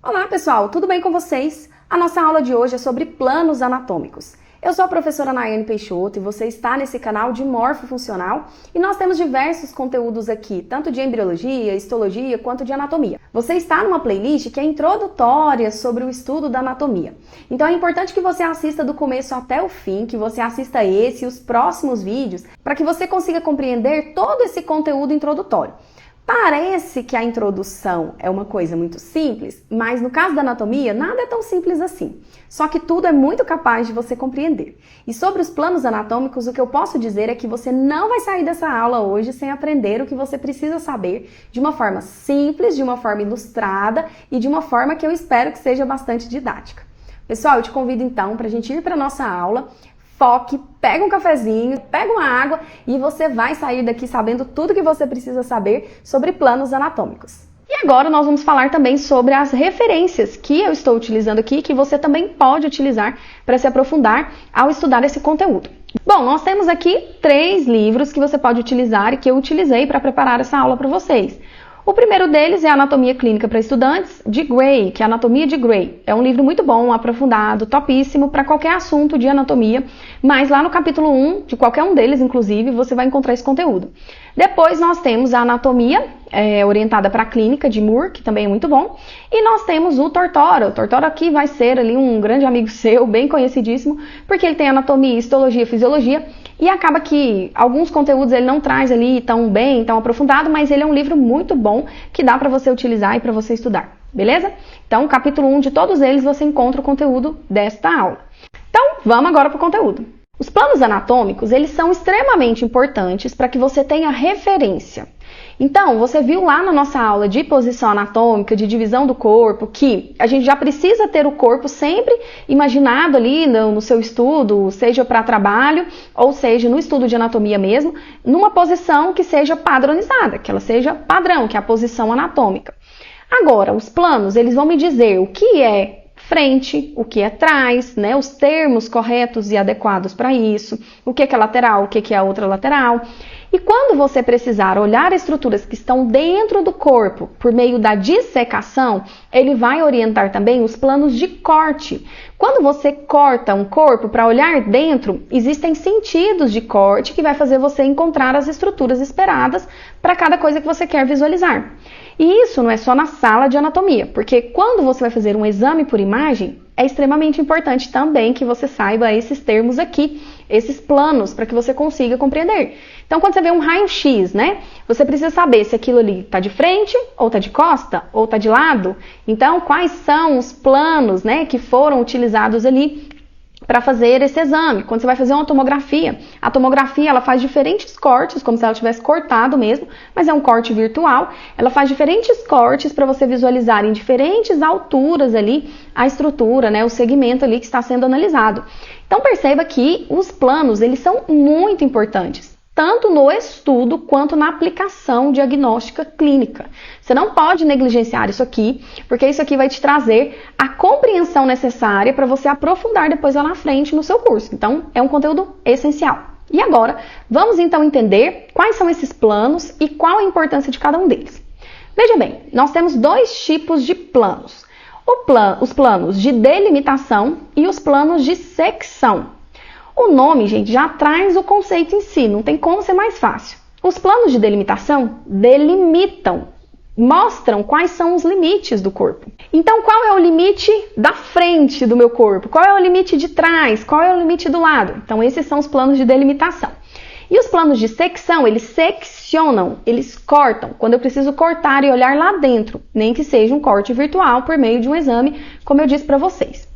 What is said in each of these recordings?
Olá pessoal, tudo bem com vocês? A nossa aula de hoje é sobre planos anatômicos. Eu sou a professora Nayane Peixoto e você está nesse canal de Morfofuncional e nós temos diversos conteúdos aqui, tanto de embriologia, histologia quanto de anatomia. Você está numa playlist que é introdutória sobre o estudo da anatomia. Então é importante que você assista do começo até o fim, que você assista esse e os próximos vídeos, para que você consiga compreender todo esse conteúdo introdutório. Parece que a introdução é uma coisa muito simples, mas no caso da anatomia, nada é tão simples assim. Só que tudo é muito capaz de você compreender. E sobre os planos anatômicos, o que eu posso dizer é que você não vai sair dessa aula hoje sem aprender o que você precisa saber de uma forma simples, de uma forma ilustrada e de uma forma que eu espero que seja bastante didática. Pessoal, eu te convido então para a gente ir para a nossa aula. Foque, pega um cafezinho, pega uma água e você vai sair daqui sabendo tudo que você precisa saber sobre planos anatômicos. E agora nós vamos falar também sobre as referências que eu estou utilizando aqui, que você também pode utilizar para se aprofundar ao estudar esse conteúdo. Bom, nós temos aqui 3 livros que você pode utilizar e que eu utilizei para preparar essa aula para vocês. O primeiro deles é Anatomia Clínica para Estudantes, de Gray, que é Anatomia de Gray. É um livro muito bom, aprofundado, topíssimo para qualquer assunto de anatomia, mas lá no capítulo 1, de qualquer um deles, inclusive, você vai encontrar esse conteúdo. Depois nós temos a Anatomia orientada para a Clínica, de Moore, que também é muito bom. E nós temos o Tortora. O Tortora aqui vai ser ali um grande amigo seu, bem conhecidíssimo, porque ele tem Anatomia, Histologia, Fisiologia, e acaba que alguns conteúdos ele não traz ali tão bem, tão aprofundado, mas ele é um livro muito bom que dá para você utilizar e para você estudar, beleza? Então, capítulo 1 de todos eles você encontra o conteúdo desta aula. Então, vamos agora para o conteúdo. Os planos anatômicos, eles são extremamente importantes para que você tenha referência. Então, você viu lá na nossa aula de posição anatômica, de divisão do corpo, que a gente já precisa ter o corpo sempre imaginado ali no seu estudo, seja para trabalho ou seja no estudo de anatomia mesmo, numa posição que seja padronizada, que ela seja padrão, que é a posição anatômica. Agora, os planos, eles vão me dizer o que é frente, o que é trás, né, os termos corretos e adequados para isso, o que é lateral, o que é a outra lateral. E quando você precisar olhar estruturas que estão dentro do corpo por meio da dissecação, ele vai orientar também os planos de corte. Quando você corta um corpo para olhar dentro, existem sentidos de corte que vai fazer você encontrar as estruturas esperadas para cada coisa que você quer visualizar. E isso não é só na sala de anatomia, porque quando você vai fazer um exame por imagem, é extremamente importante também que você saiba esses termos aqui, esses planos, para que você consiga compreender. Então, quando você vê um raio-x, né, você precisa saber se aquilo ali está de frente, ou está de costa, ou está de lado. Então, quais são os planos, né, que foram utilizados ali para fazer esse exame. Quando você vai fazer uma tomografia, a tomografia ela faz diferentes cortes, como se ela tivesse cortado mesmo, mas é um corte virtual. Ela faz diferentes cortes para você visualizar em diferentes alturas ali a estrutura, né, o segmento ali que está sendo analisado. Então perceba que os planos, eles são muito importantes, tanto no estudo quanto na aplicação diagnóstica clínica. Você não pode negligenciar isso aqui, porque isso aqui vai te trazer a compreensão necessária para você aprofundar depois lá na frente no seu curso. Então, é um conteúdo essencial. E agora, vamos então entender quais são esses planos e qual a importância de cada um deles. Veja bem, nós temos 2 tipos de planos. Os planos de delimitação e os planos de secção. O nome, gente, já traz o conceito em si, não tem como ser mais fácil. Os planos de delimitação delimitam, mostram quais são os limites do corpo. Então, qual é o limite da frente do meu corpo? Qual é o limite de trás? Qual é o limite do lado? Então, esses são os planos de delimitação. E os planos de secção, eles seccionam, eles cortam, quando eu preciso cortar e olhar lá dentro, nem que seja um corte virtual por meio de um exame, como eu disse para vocês.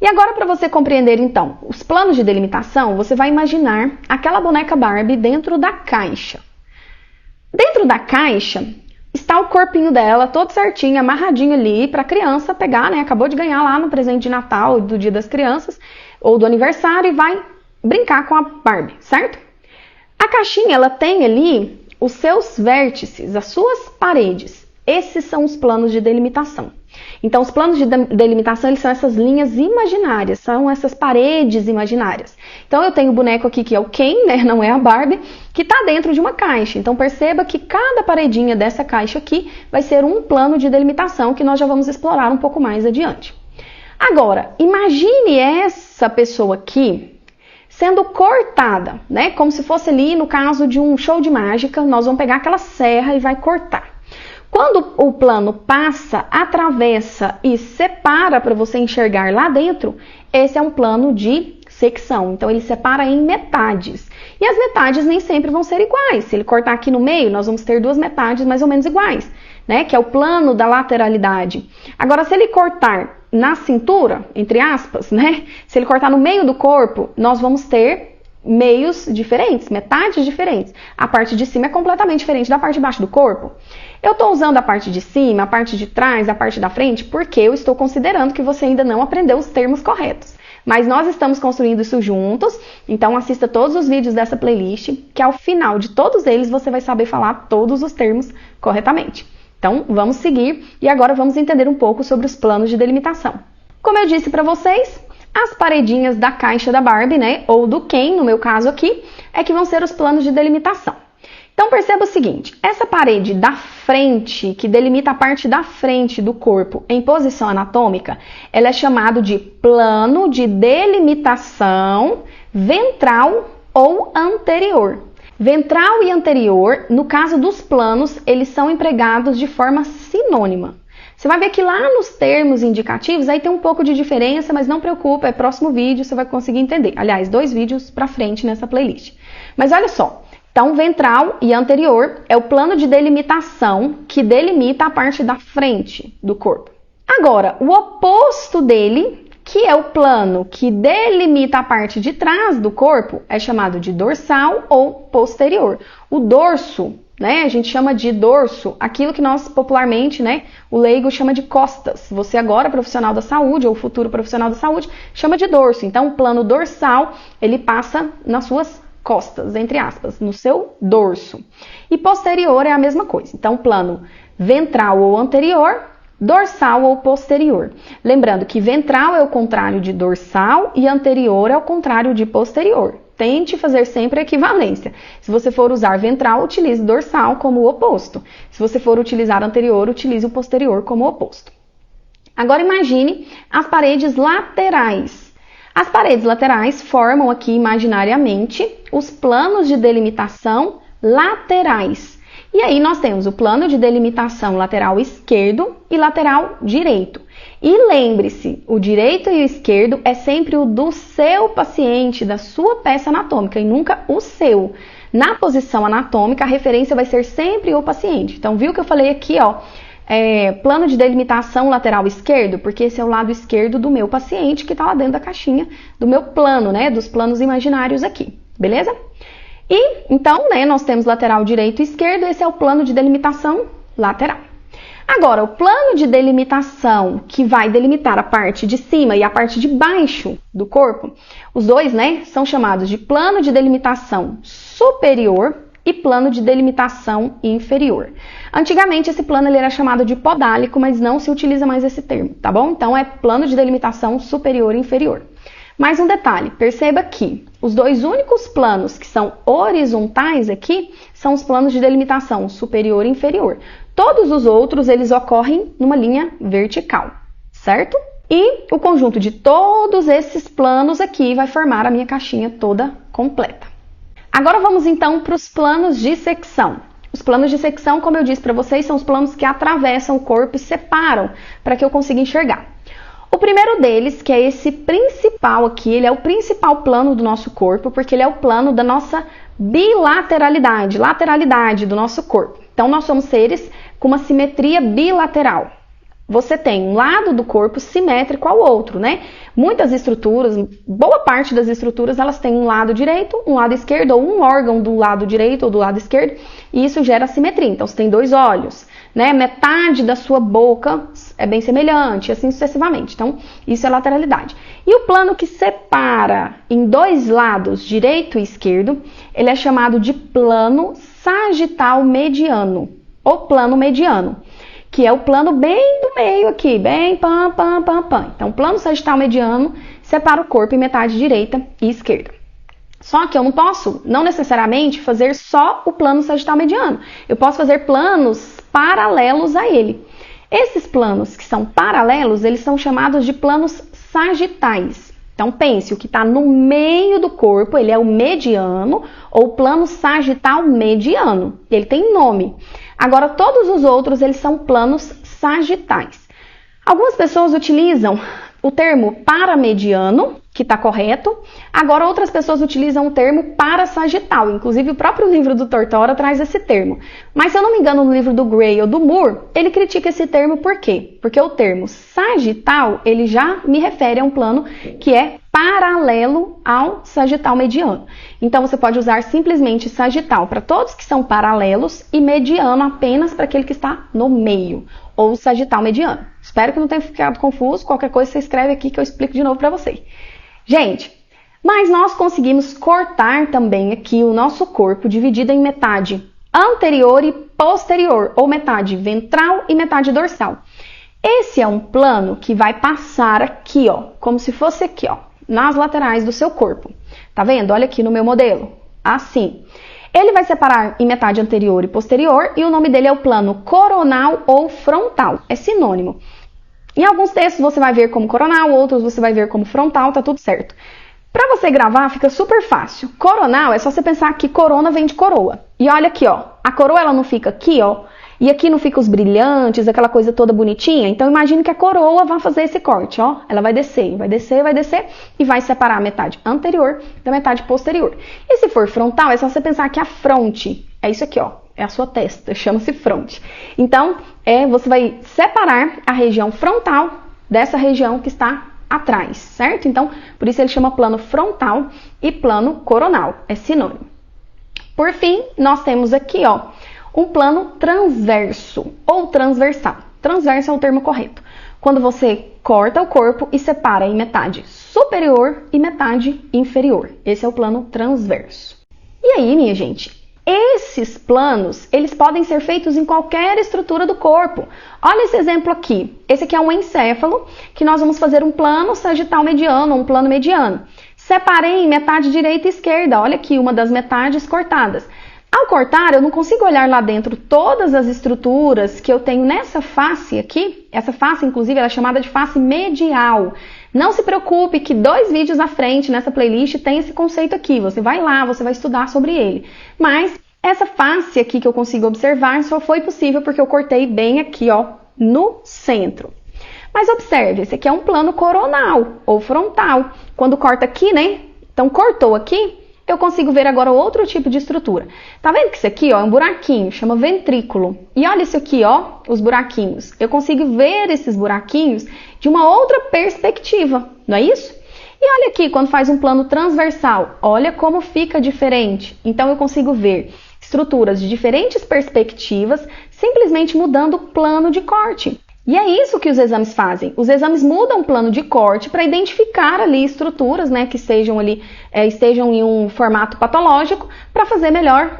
E agora, para você compreender, então, os planos de delimitação, você vai imaginar aquela boneca Barbie dentro da caixa. Dentro da caixa está o corpinho dela, todo certinho, amarradinho ali, para a criança pegar, né? Acabou de ganhar lá no presente de Natal, do Dia das Crianças, ou do aniversário, e vai brincar com a Barbie, certo? A caixinha, ela tem ali os seus vértices, as suas paredes. Esses são os planos de delimitação. Então, os planos de delimitação, eles são essas linhas imaginárias, são essas paredes imaginárias. Então, eu tenho o boneco aqui que é o Ken, né, não é a Barbie, que está dentro de uma caixa. Então, perceba que cada paredinha dessa caixa aqui vai ser um plano de delimitação que nós já vamos explorar um pouco mais adiante. Agora, imagine essa pessoa aqui sendo cortada, né, como se fosse ali no caso de um show de mágica, nós vamos pegar aquela serra e vai cortar. Quando o plano passa, atravessa e separa para você enxergar lá dentro, esse é um plano de secção. Então, ele separa em metades. E as metades nem sempre vão ser iguais. Se ele cortar aqui no meio, nós vamos ter duas metades mais ou menos iguais, né? Que é o plano da lateralidade. Agora, se ele cortar na cintura, entre aspas, né? Se ele cortar no meio do corpo, nós vamos ter meios diferentes, metades diferentes. A parte de cima é completamente diferente da parte de baixo do corpo. Eu estou usando a parte de cima, a parte de trás, a parte da frente, porque eu estou considerando que você ainda não aprendeu os termos corretos. Mas nós estamos construindo isso juntos, então assista todos os vídeos dessa playlist, que ao final de todos eles você vai saber falar todos os termos corretamente. Então, vamos seguir e agora vamos entender um pouco sobre os planos de delimitação. Como eu disse para vocês, as paredinhas da caixa da Barbie, né, ou do Ken, no meu caso aqui, é que vão ser os planos de delimitação. Então, perceba o seguinte, essa parede da frente, que delimita a parte da frente do corpo em posição anatômica, ela é chamada de plano de delimitação ventral ou anterior. Ventral e anterior, no caso dos planos, eles são empregados de forma sinônima. Você vai ver que lá nos termos indicativos, aí tem um pouco de diferença, mas não preocupa, é próximo vídeo, você vai conseguir entender. Aliás, 2 vídeos pra frente nessa playlist. Mas olha só. Então, ventral e anterior é o plano de delimitação que delimita a parte da frente do corpo. Agora, o oposto dele, que é o plano que delimita a parte de trás do corpo, é chamado de dorsal ou posterior. O dorso, né, a gente chama de dorso, aquilo que nós popularmente, né, o leigo chama de costas. Você agora, profissional da saúde ou futuro profissional da saúde, chama de dorso. Então, o plano dorsal, ele passa nas suas costas, entre aspas, no seu dorso. E posterior é a mesma coisa. Então, plano ventral ou anterior, dorsal ou posterior. Lembrando que ventral é o contrário de dorsal e anterior é o contrário de posterior. Tente fazer sempre a equivalência. Se você for usar ventral, utilize dorsal como o oposto. Se você for utilizar anterior, utilize o posterior como o oposto. Agora imagine as paredes laterais. As paredes laterais formam aqui imaginariamente os planos de delimitação laterais. E aí nós temos o plano de delimitação lateral esquerdo e lateral direito. E lembre-se, o direito e o esquerdo é sempre o do seu paciente, da sua peça anatômica e nunca o seu. Na posição anatômica, a referência vai ser sempre o paciente. Então, viu que eu falei aqui, ó, plano de delimitação lateral esquerdo, porque esse é o lado esquerdo do meu paciente que está lá dentro da caixinha do meu plano, né, dos planos imaginários aqui, beleza? E, então, né, nós temos lateral direito e esquerdo, esse é o plano de delimitação lateral. Agora, o plano de delimitação que vai delimitar a parte de cima e a parte de baixo do corpo, os dois, né, são chamados de plano de delimitação superior e plano de delimitação inferior. Antigamente, esse plano ele era chamado de podálico, mas não se utiliza mais esse termo, tá bom? Então, é plano de delimitação superior e inferior. Mais um detalhe, perceba que os dois únicos planos que são horizontais aqui são os planos de delimitação superior e inferior. Todos os outros, eles ocorrem numa linha vertical, certo? E o conjunto de todos esses planos aqui vai formar a minha caixinha toda completa. Agora vamos então para os planos de secção. Os planos de secção, como eu disse para vocês, são os planos que atravessam o corpo e separam para que eu consiga enxergar. O primeiro deles, que é esse principal aqui, ele é o principal plano do nosso corpo, porque ele é o plano da nossa bilateralidade, lateralidade do nosso corpo. Então, nós somos seres com uma simetria bilateral. Você tem um lado do corpo simétrico ao outro, né? Muitas estruturas, boa parte das estruturas, elas têm um lado direito, um lado esquerdo, ou um órgão do lado direito ou do lado esquerdo, e isso gera simetria. Então, você tem 2 olhos, né? Metade da sua boca é bem semelhante, assim sucessivamente. Então, isso é lateralidade. E o plano que separa em 2 lados, direito e esquerdo, ele é chamado de plano sagital mediano, ou plano mediano, que é o plano bem do meio aqui, bem pam, pam, pam, pam. Então, o plano sagital mediano separa o corpo em metade direita e esquerda. Só que eu não posso, não necessariamente, fazer só o plano sagital mediano. Eu posso fazer planos paralelos a ele. Esses planos que são paralelos, eles são chamados de planos sagitais. Então, pense, o que está no meio do corpo, ele é o mediano ou plano sagital mediano. Ele tem nome. Agora, todos os outros, eles são planos sagitais. Algumas pessoas utilizam o termo paramediano, que está correto. Agora, outras pessoas utilizam o termo parasagital. Inclusive, o próprio livro do Tortora traz esse termo. Mas, se eu não me engano, no livro do Gray ou do Moore, ele critica esse termo por quê? Porque o termo sagital, ele já me refere a um plano que é paralelo ao sagital mediano. Então, você pode usar simplesmente sagital para todos que são paralelos e mediano apenas para aquele que está no meio, ou sagital mediano. Espero que não tenha ficado confuso. Qualquer coisa você escreve aqui que eu explico de novo para você. Gente, mas nós conseguimos cortar também aqui o nosso corpo dividido em metade anterior e posterior, ou metade ventral e metade dorsal. Esse é um plano que vai passar aqui, ó, como se fosse aqui, ó, nas laterais do seu corpo. Tá vendo? Olha aqui no meu modelo. Assim. Ele vai separar em metade anterior e posterior e o nome dele é o plano coronal ou frontal. É sinônimo. Em alguns textos você vai ver como coronal, outros você vai ver como frontal, tá tudo certo. Para você gravar fica super fácil. Coronal é só você pensar que corona vem de coroa. E olha aqui, ó, a coroa ela não fica aqui, ó, e aqui não fica os brilhantes, aquela coisa toda bonitinha. Então imagine que a coroa vai fazer esse corte, ó. Ela vai descer, vai descer, vai descer e vai separar a metade anterior da metade posterior. E se for frontal, é só você pensar que a fronte é isso aqui, ó. É a sua testa, chama-se fronte. Então, você vai separar a região frontal dessa região que está atrás, certo? Então, por isso ele chama plano frontal e plano coronal, é sinônimo. Por fim, nós temos aqui, ó, um plano transverso ou transversal. Transverso é o termo correto. Quando você corta o corpo e separa em metade superior e metade inferior. Esse é o plano transverso. E aí, minha gente? Esses planos, eles podem ser feitos em qualquer estrutura do corpo. Olha esse exemplo aqui. Esse aqui é um encéfalo, que nós vamos fazer um plano sagital mediano, um plano mediano. Separei em metade direita e esquerda. Olha aqui, uma das metades cortadas. Ao cortar, eu não consigo olhar lá dentro todas as estruturas que eu tenho nessa face aqui. Essa face, inclusive, ela é chamada de face medial. Não se preocupe que 2 vídeos à frente nessa playlist tem esse conceito aqui. Você vai lá, você vai estudar sobre ele. Mas essa face aqui que eu consigo observar só foi possível porque eu cortei bem aqui, ó, no centro. Mas observe, esse aqui é um plano coronal ou frontal. Quando corta aqui, né? Então, cortou aqui, eu consigo ver agora outro tipo de estrutura. Tá vendo que isso aqui, ó, é um buraquinho, chama ventrículo. E olha isso aqui, ó, os buraquinhos. Eu consigo ver esses buraquinhos de uma outra perspectiva, não é isso? E olha aqui, quando faz um plano transversal, olha como fica diferente. Então, eu consigo ver estruturas de diferentes perspectivas, simplesmente mudando o plano de corte. E é isso que os exames fazem. Os exames mudam o plano de corte para identificar ali estruturas, né, que estejam em um formato patológico para fazer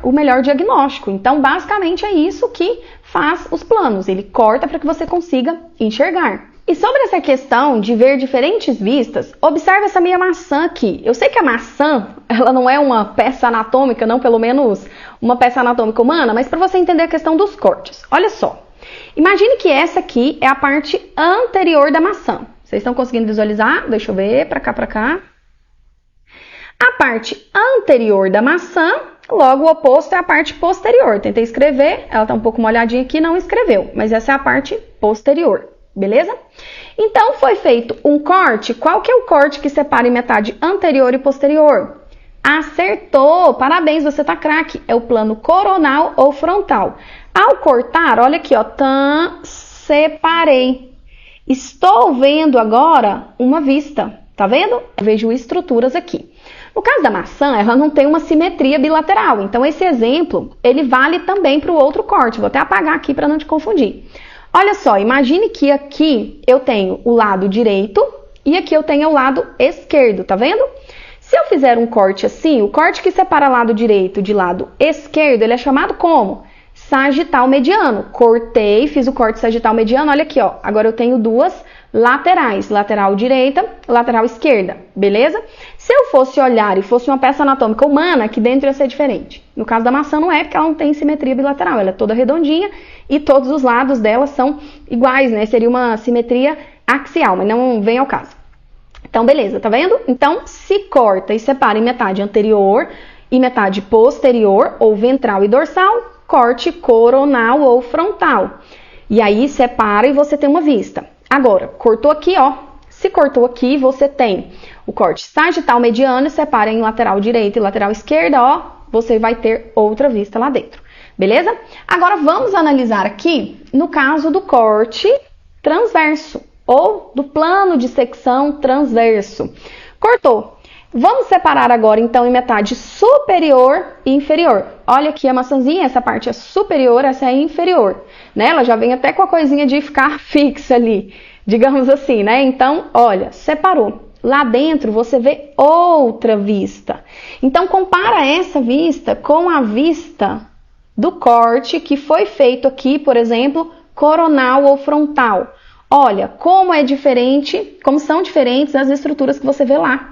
o melhor diagnóstico. Então, basicamente é isso que faz os planos. Ele corta para que você consiga enxergar. E sobre essa questão de ver diferentes vistas, observe essa minha maçã aqui. Eu sei que a maçã, ela não é uma peça anatômica, não pelo menos uma peça anatômica humana, mas para você entender a questão dos cortes. Olha só. Imagine que essa aqui é a parte anterior da maçã. Vocês estão conseguindo visualizar? Deixa eu ver, pra cá, pra cá. A parte anterior da maçã, logo o oposto é a parte posterior. Tentei escrever, ela tá um pouco molhadinha aqui, não escreveu. Mas essa é a parte posterior, beleza? Então, foi feito um corte. Qual que é o corte que separa em metade anterior e posterior? Acertou! Parabéns, você tá craque. É o plano coronal ou frontal. Ao cortar, olha aqui, ó, separei. Estou vendo agora uma vista, tá vendo? Eu vejo estruturas aqui. No caso da maçã, ela não tem uma simetria bilateral, então esse exemplo, ele vale também para o outro corte. Vou até apagar aqui para não te confundir. Olha só, imagine que aqui eu tenho o lado direito e aqui eu tenho o lado esquerdo, tá vendo? Se eu fizer um corte assim, o corte que separa lado direito de lado esquerdo, ele é chamado como? sagital mediano. Cortei, fiz o corte sagital mediano, olha aqui, ó. Agora eu tenho duas laterais, lateral direita, lateral esquerda, beleza? Se eu fosse olhar e fosse uma peça anatômica humana, aqui dentro ia ser diferente. No caso da maçã não é, porque ela não tem simetria bilateral, ela é toda redondinha e todos os lados dela são iguais, né? Seria uma simetria axial, mas não vem ao caso. Então, beleza, tá vendo? Então, se corta e separa em metade anterior e metade posterior, ou ventral e dorsal, corte coronal ou frontal. E aí, separa e você tem uma vista. Agora, cortou aqui, ó. Se cortou aqui, você tem o corte sagital mediano, separa em lateral direita e lateral esquerda, ó. Você vai ter outra vista lá dentro, beleza? Agora, vamos analisar aqui no caso do corte transverso, ou do plano de secção transverso. Cortou. Vamos separar agora, então, em metade superior e inferior. Olha aqui a maçãzinha, essa parte é superior, essa é inferior, né? Ela já vem até com a coisinha de ficar fixa ali, digamos assim, né? Então, olha, separou. Lá dentro você vê outra vista. Então, compara essa vista com a vista do corte que foi feito aqui, por exemplo, coronal ou frontal. Olha, como é diferente, como são diferentes as estruturas que você vê lá.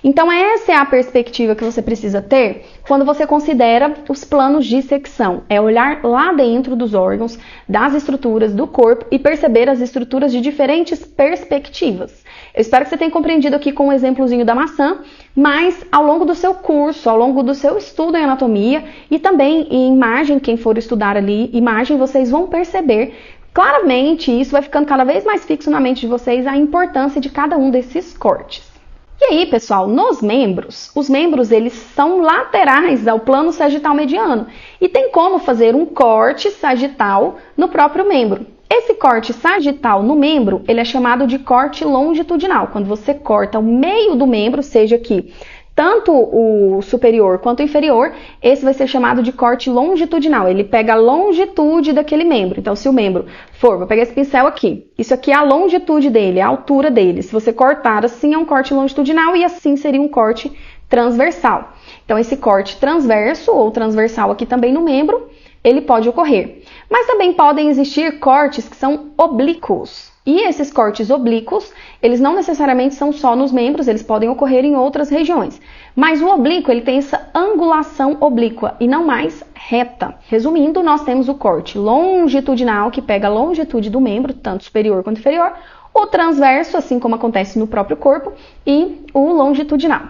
Então, essa é a perspectiva que você precisa ter quando você considera os planos de secção. É olhar lá dentro dos órgãos, das estruturas do corpo e perceber as estruturas de diferentes perspectivas. Eu espero que você tenha compreendido aqui com um exemplozinho da maçã, mas ao longo do seu curso, ao longo do seu estudo em anatomia e também em imagem, quem for estudar ali, imagem, vocês vão perceber claramente, isso vai ficando cada vez mais fixo na mente de vocês, a importância de cada um desses cortes. E aí, pessoal, nos membros, os membros eles são laterais ao plano sagital mediano e tem como fazer um corte sagital no próprio membro. Esse corte sagital no membro, ele é chamado de corte longitudinal. Quando você corta o meio do membro, seja aqui tanto o superior quanto o inferior, esse vai ser chamado de corte longitudinal. Ele pega a longitude daquele membro. Então, se o membro for, vou pegar esse pincel aqui. Isso aqui é a longitude dele, a altura dele. Se você cortar assim, é um corte longitudinal e assim seria um corte transversal. Então, esse corte transverso ou transversal aqui também no membro, ele pode ocorrer. Mas também podem existir cortes que são oblíquos. E esses cortes oblíquos, eles não necessariamente são só nos membros, eles podem ocorrer em outras regiões. Mas o oblíquo, ele tem essa angulação oblíqua e não mais reta. Resumindo, nós temos o corte longitudinal, que pega a longitude do membro, tanto superior quanto inferior, o transverso, assim como acontece no próprio corpo, e o longitudinal.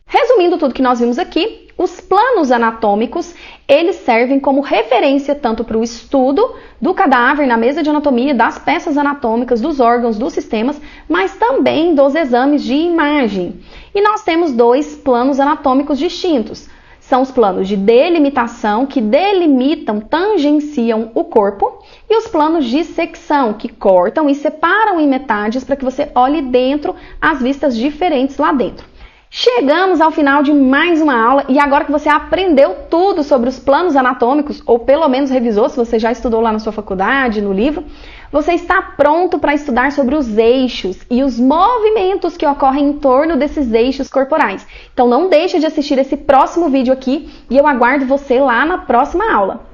Resumindo tudo que nós vimos aqui, os planos anatômicos, eles servem como referência tanto para o estudo do cadáver na mesa de anatomia, das peças anatômicas, dos órgãos, dos sistemas, mas também dos exames de imagem. E nós temos dois planos anatômicos distintos. São os planos de delimitação, que delimitam, tangenciam o corpo, e os planos de secção, que cortam e separam em metades para que você olhe dentro as vistas diferentes lá dentro. Chegamos ao final de mais uma aula e agora que você aprendeu tudo sobre os planos anatômicos, ou pelo menos revisou, se você já estudou lá na sua faculdade, no livro, você está pronto para estudar sobre os eixos e os movimentos que ocorrem em torno desses eixos corporais. Então não deixe de assistir esse próximo vídeo aqui e eu aguardo você lá na próxima aula.